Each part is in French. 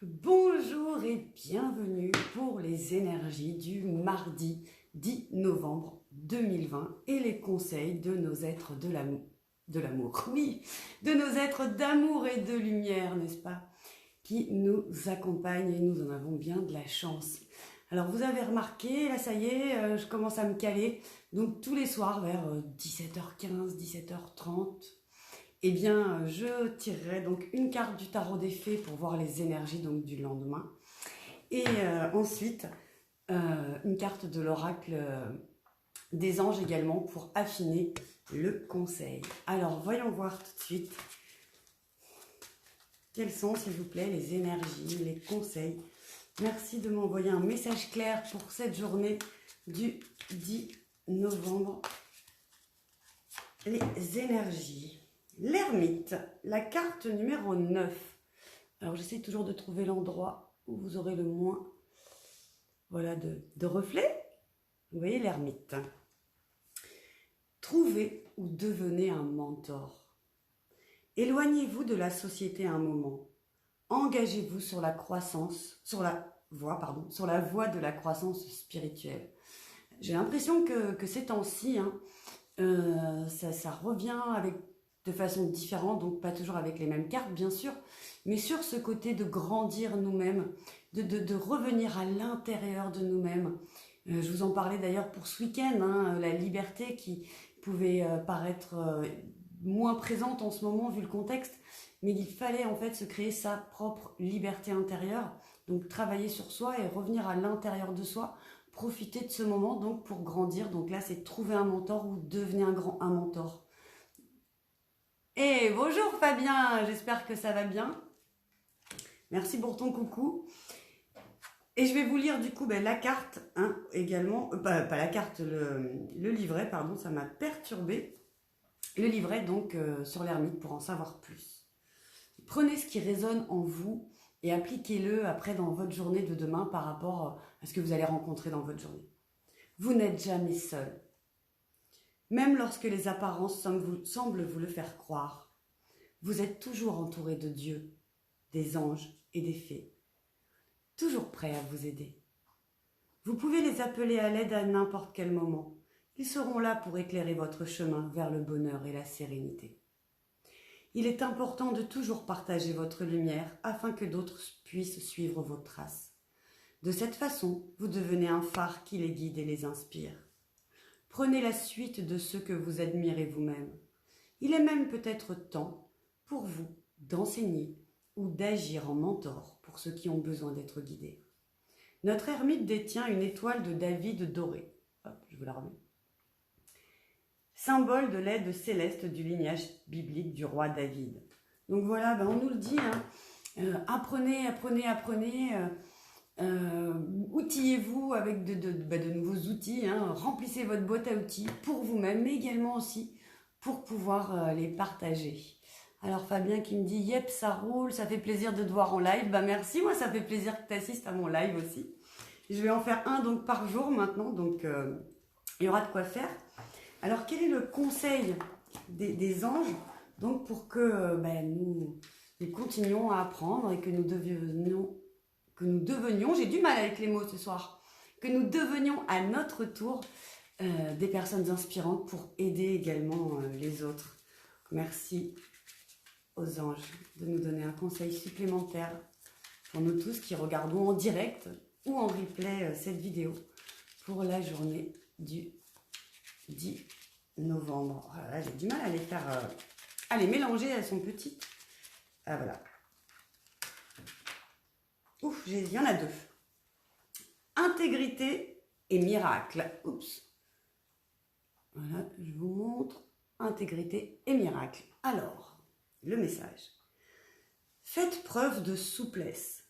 Bonjour et bienvenue pour les énergies du mardi 10 novembre 2020 et les conseils de nos êtres de l'amour, oui, de nos êtres d'amour et de lumière, n'est-ce pas, qui nous accompagnent et nous en avons bien de la chance. Alors vous avez remarqué, là ça y est, je commence à me caler, donc tous les soirs vers 17h15, 17h30, eh bien, je tirerai donc une carte du tarot des fées pour voir les énergies donc, du lendemain. Et ensuite, une carte de l'oracle des anges également pour affiner le conseil. Alors, voyons voir tout de suite quelles sont, s'il vous plaît, les énergies, les conseils. Merci de m'envoyer un message clair pour cette journée du 10 novembre. Les énergies. L'ermite, la carte numéro 9. Alors j'essaie toujours de trouver l'endroit où vous aurez le moins de reflets. Vous voyez l'ermite. Trouvez ou devenez un mentor. Éloignez-vous de la société un moment. Engagez-vous sur la voie de la croissance spirituelle. J'ai l'impression que ces temps-ci, ça revient de façon différente, donc pas toujours avec les mêmes cartes bien sûr, mais sur ce côté de grandir nous-mêmes, de revenir à l'intérieur de nous-mêmes. Je vous en parlais d'ailleurs pour ce week-end, la liberté qui pouvait paraître moins présente en ce moment vu le contexte, mais il fallait en fait se créer sa propre liberté intérieure, donc travailler sur soi et revenir à l'intérieur de soi, profiter de ce moment donc pour grandir. Donc là c'est trouver un mentor ou devenir un mentor. Et bonjour Fabien, j'espère que ça va bien. Merci pour ton coucou. Et je vais vous lire du coup la carte également, pas la carte, le livret, pardon, ça m'a perturbé. Le livret donc sur l'ermite pour en savoir plus. Prenez ce qui résonne en vous et appliquez-le après dans votre journée de demain par rapport à ce que vous allez rencontrer dans votre journée. Vous n'êtes jamais seul. Même lorsque les apparences semblent vous le faire croire, vous êtes toujours entouré de Dieu, des anges et des fées, toujours prêts à vous aider. Vous pouvez les appeler à l'aide à n'importe quel moment. Ils seront là pour éclairer votre chemin vers le bonheur et la sérénité. Il est important de toujours partager votre lumière afin que d'autres puissent suivre vos traces. De cette façon, vous devenez un phare qui les guide et les inspire. Prenez la suite de ceux que vous admirez vous-même. Il est même peut-être temps pour vous d'enseigner ou d'agir en mentor pour ceux qui ont besoin d'être guidés. Notre ermite détient une étoile de David dorée. Hop, je vous la remets. Symbole de l'aide céleste du lignage biblique du roi David. Donc voilà, on nous le dit, apprenez. Outillez-vous avec de nouveaux outils, remplissez votre boîte à outils pour vous-même, mais également aussi pour pouvoir les partager. Alors Fabien qui me dit « Yep, ça roule, ça fait plaisir de te voir en live ». Merci, moi ça fait plaisir que tu assistes à mon live aussi. Je vais en faire un donc par jour maintenant, donc il y aura de quoi faire. Alors quel est le conseil des anges donc pour que nous continuions à apprendre et que nous devenions, j'ai du mal avec les mots ce soir, que nous devenions à notre tour des personnes inspirantes pour aider également les autres. Merci aux anges de nous donner un conseil supplémentaire pour nous tous qui regardons en direct ou en replay cette vidéo pour la journée du 10 novembre. Oh là, j'ai du mal à les faire, à les mélanger, elles sont petites. Ah voilà. Ouf, il y en a deux. Intégrité et miracle. Oups. Voilà, je vous montre. Intégrité et miracle. Alors, le message. Faites preuve de souplesse.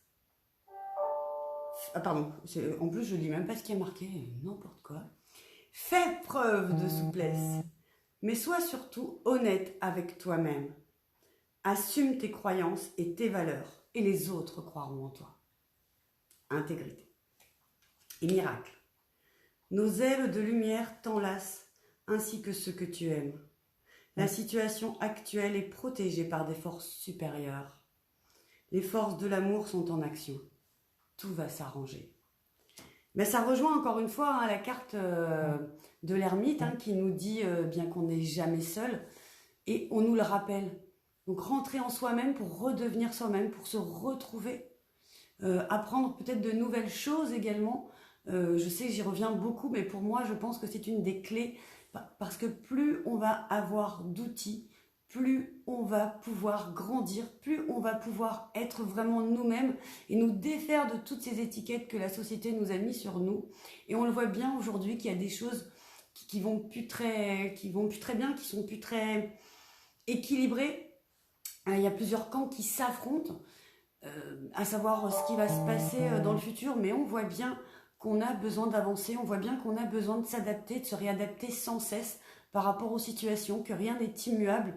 Ah pardon, en plus je lis même pas ce qui est marqué, n'importe quoi. Faites preuve de souplesse, mais sois surtout honnête avec toi-même. Assume tes croyances et tes valeurs, et les autres croiront en toi. Intégrité. Et miracle. Nos ailes de lumière t'enlacent, ainsi que ceux que tu aimes. La situation actuelle est protégée par des forces supérieures. Les forces de l'amour sont en action. Tout va s'arranger. Mais ça rejoint encore une fois la carte de l'ermite qui nous dit bien qu'on n'est jamais seul. Et on nous le rappelle. Donc rentrer en soi-même pour redevenir soi-même, pour se retrouver. Apprendre peut-être de nouvelles choses également. Je sais que j'y reviens beaucoup, mais pour moi, je pense que c'est une des clés. Parce que plus on va avoir d'outils, plus on va pouvoir grandir, plus on va pouvoir être vraiment nous-mêmes et nous défaire de toutes ces étiquettes que la société nous a mis sur nous. Et on le voit bien aujourd'hui qu'il y a des choses qui vont plus très bien, qui sont plus très équilibrées. Il y a plusieurs camps qui s'affrontent, à savoir ce qui va se passer dans le futur, mais on voit bien qu'on a besoin d'avancer, on voit bien qu'on a besoin de s'adapter, de se réadapter sans cesse par rapport aux situations, que rien n'est immuable,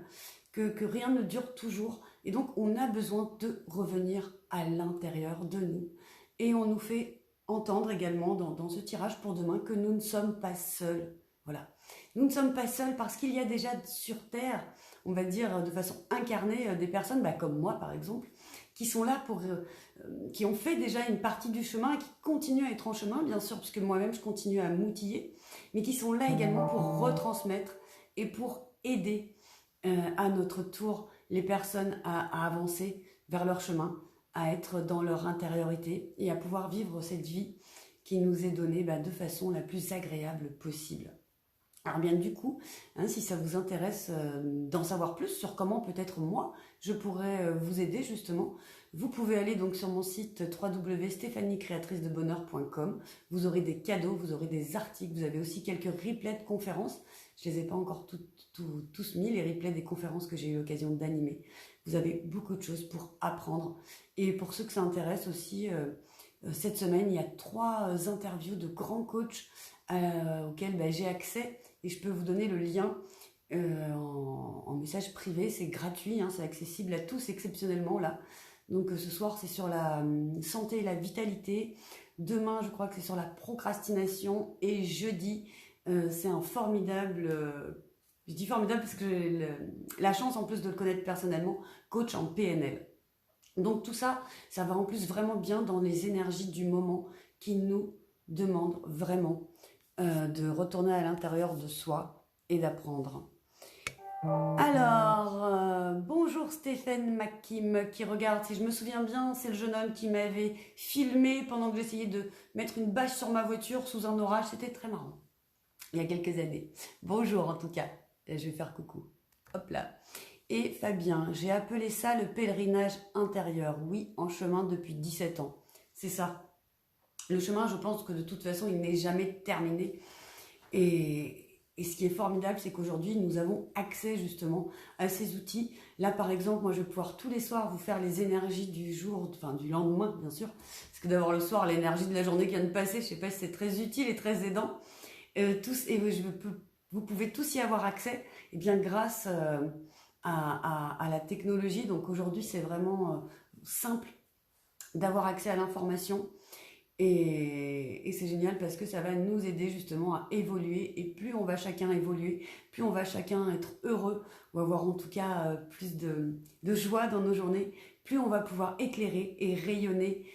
que rien ne dure toujours. Et donc, on a besoin de revenir à l'intérieur de nous. Et on nous fait entendre également dans ce tirage pour demain que nous ne sommes pas seuls. Voilà. Nous ne sommes pas seuls parce qu'il y a déjà sur Terre, on va dire de façon incarnée, des personnes comme moi par exemple, qui sont là qui ont fait déjà une partie du chemin et qui continuent à être en chemin, bien sûr, puisque moi-même je continue à m'outiller, mais qui sont là également pour retransmettre et pour aider à notre tour les personnes à avancer vers leur chemin, à être dans leur intériorité et à pouvoir vivre cette vie qui nous est donnée de façon la plus agréable possible. Alors bien du coup, si ça vous intéresse d'en savoir plus sur comment peut-être moi, je pourrais vous aider justement, vous pouvez aller donc sur mon site www.stephaniecreatricedebonheur.com. Vous aurez des cadeaux, vous aurez des articles, vous avez aussi quelques replays de conférences. Je ne les ai pas encore tous mis, les replays des conférences que j'ai eu l'occasion d'animer. Vous avez beaucoup de choses pour apprendre. Et pour ceux que ça intéresse aussi, cette semaine, il y a 3 interviews de grands coachs auxquels j'ai accès. Et je peux vous donner le lien en message privé, c'est gratuit, c'est accessible à tous exceptionnellement là. Donc ce soir c'est sur la santé et la vitalité, demain je crois que c'est sur la procrastination et jeudi c'est un formidable, je dis formidable parce que j'ai la chance en plus de le connaître personnellement, coach en PNL. Donc tout ça, ça va en plus vraiment bien dans les énergies du moment qui nous demandent vraiment de retourner à l'intérieur de soi et d'apprendre. Alors, bonjour Stéphane McKim qui regarde, si je me souviens bien, c'est le jeune homme qui m'avait filmé pendant que j'essayais de mettre une bâche sur ma voiture sous un orage, c'était très marrant, il y a quelques années. Bonjour en tout cas, et je vais faire coucou, hop là. Et Fabien, j'ai appelé ça le pèlerinage intérieur, oui, en chemin depuis 17 ans, c'est ça. Le chemin, je pense que de toute façon, il n'est jamais terminé. Et ce qui est formidable, c'est qu'aujourd'hui, nous avons accès justement à ces outils. Là, par exemple, moi, je vais pouvoir tous les soirs vous faire les énergies du jour, enfin du lendemain, bien sûr. Parce que d'avoir le soir l'énergie de la journée qui vient de passer, je ne sais pas si c'est très utile et très aidant. Vous pouvez tous y avoir accès, et bien grâce à la technologie. Donc aujourd'hui, c'est vraiment simple d'avoir accès à l'information. Et c'est génial parce que ça va nous aider justement à évoluer. Et plus on va chacun évoluer, plus on va chacun être heureux ou avoir en tout cas plus de joie dans nos journées, plus on va pouvoir éclairer et rayonner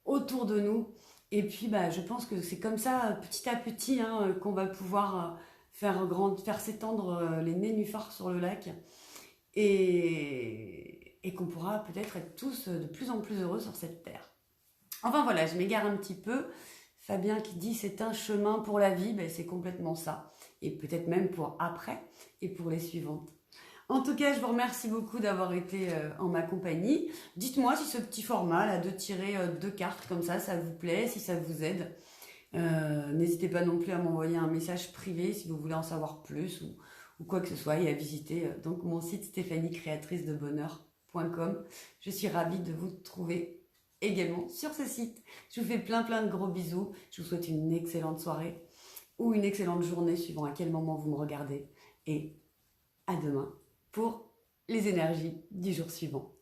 autour de nous. Et puis je pense que c'est comme ça petit à petit qu'on va pouvoir faire s'étendre les nénuphars sur le lac et qu'on pourra peut-être être tous de plus en plus heureux sur cette terre. Enfin voilà, je m'égare un petit peu. Fabien qui dit c'est un chemin pour la vie, c'est complètement ça. Et peut-être même pour après et pour les suivantes. En tout cas, je vous remercie beaucoup d'avoir été en ma compagnie. Dites-moi si ce petit format là de tirer 2 cartes comme ça vous plaît, si ça vous aide. N'hésitez pas non plus à m'envoyer un message privé si vous voulez en savoir plus ou quoi que ce soit et à visiter donc mon site stephaniecreatricedebonheur.com. Je suis ravie de vous trouver également sur ce site. Je vous fais plein de gros bisous. Je vous souhaite une excellente soirée ou une excellente journée suivant à quel moment vous me regardez. Et à demain pour les énergies du jour suivant.